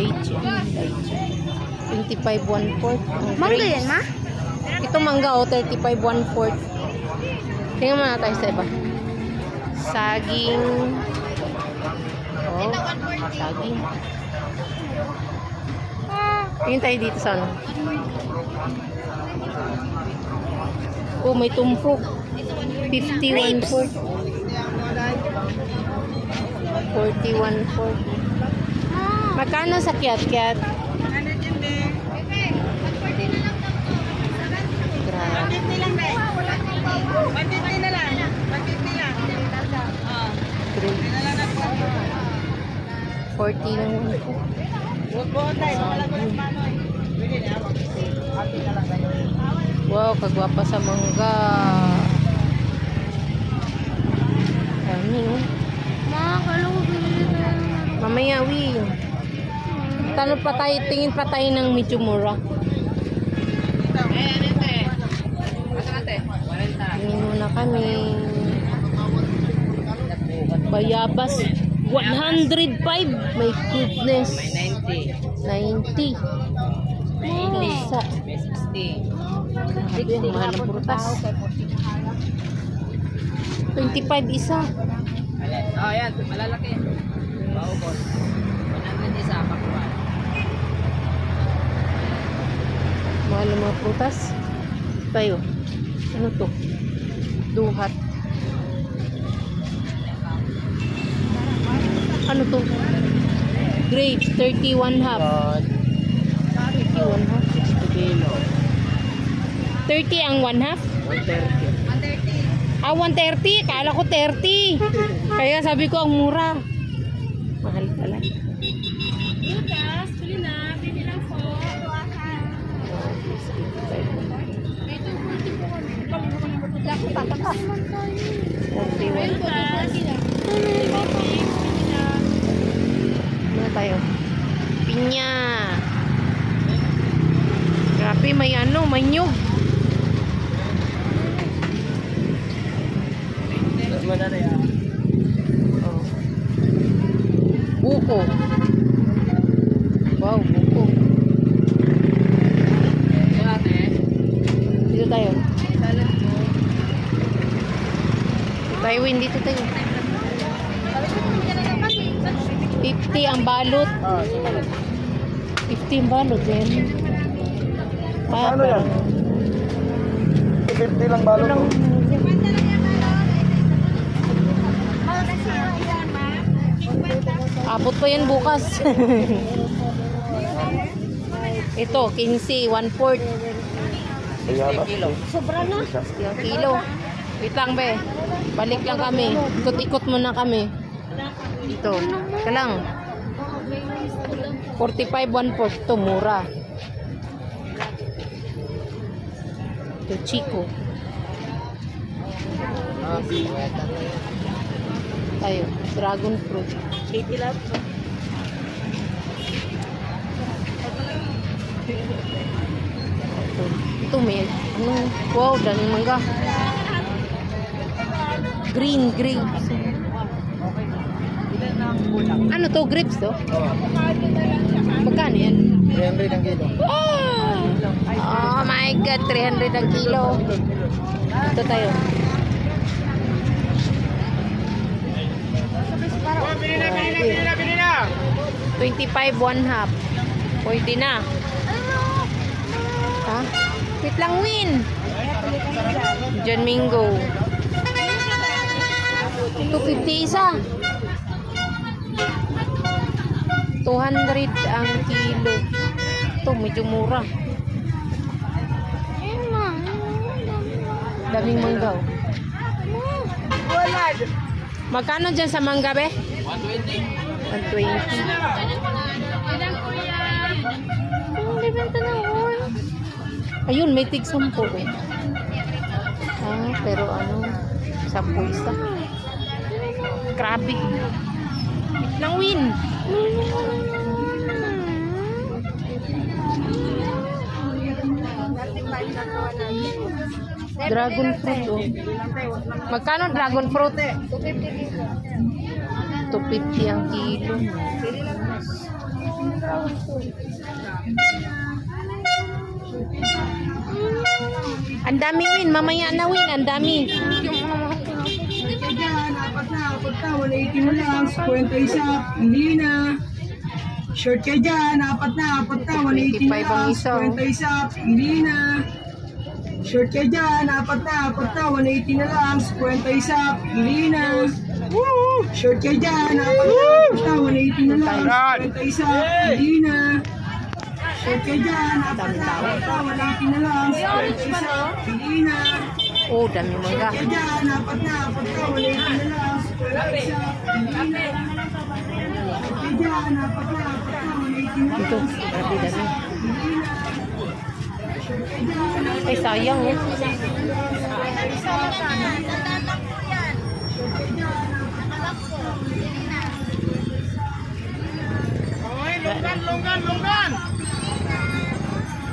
Lychee. 25 1/4. Mangga yan, ma? Ito mangga, 35 1/4. Tingnan muna tayo sa iba. Saging. Oh, saging. Tingin tayo dito sa ano. Oh, may tumpok. 50 1/4. 40 1/4. Magkano sa kiat-kiat? 150 lang, be. 150 na lang. 150 lang. 40 lang. Wow, kagwapa sa mangga. Dami, oh. Mamaya, Win. Tanong pa tayo, tingin pa tayo ng medyo mura. Tingin muna kami. Bayabas. 105. My goodness. 90. Sa 60. Ang mahal ng prutas. 25 isa. Oh, yan. Malalaki. Maubos. 100 isa. Pakuha. Mahal ng mga prutas. Tayo. Ano to? Duhat. Ano to? Grapes. 31 half. 31 half. 30 ang 1 half? 130. Ah, 130. Kala ko 30. Kaya sabi ko ang mura. Mahal pala. Lucas, bili na. Bili lang po. Laki patakas. 41. Ano tayo? Pinya. Grabe, may ano, may nyug. Oh. Buko. Wow, buko. Dito tayo. Tayo, Win, dito tayo. 50 ang balot. 50 ang balot, yan. Ano yan? 50 lang balot. Abot pa yan bukas. Ito, 15, 1/4. Sobra na. Yung kilo. Wait lang, be. Balik lang kami. Ikot-ikot muna kami. Ito. Ika lang. 45 1/4. Ito, mura. Ito, Chico. Tayo. Dragon fruit. 80 lang. Ito, may ano. Wow, daming mangga. Green grapes. Ano to? Grapes to? Magkano yan? 300 ang kilo. Oh my God, 300 ang kilo. Ito tayo. Bili na! 25 1/2. Pwede na. Ha? Wait lang, Win. John Mingo. 250 isa. 200 ang kilo. Ito, medyo mura. Daming mangga. Magkano dyan sa mangga, be? 120. 120. Ayun, may tig 10 eh. Ah, pero ano, 10 isa. Grabe. Lang, Win. Dragon fruit, oh. Magkano dragon fruit? 250 ang kilo. Ang dami, Win. Mamaya na, Win. Ang dami. Apat na, 180 na lang, 50 isa, hindi na. Short ka dyan, apat na, 180 na lang, 50 isa, hindi na. Short ka dyan, apat na, 180 na lang, 50 isa, hindi na. Short ka dyan, apat na, 180 na lang, 50 isa, hindi na. Short ka dyan, apat na, 180 na lang, 50 isa, hindi na. Oh, dami mangga. Short ka dyan, apat na, 180 na lang, 50 isa, hindi na. Short ka dyan, apat na, 180 na Ito, lang, grabe dami. hindi na. Short ka dyan, Ay, sayang eh. Longgan, longgan, longgan.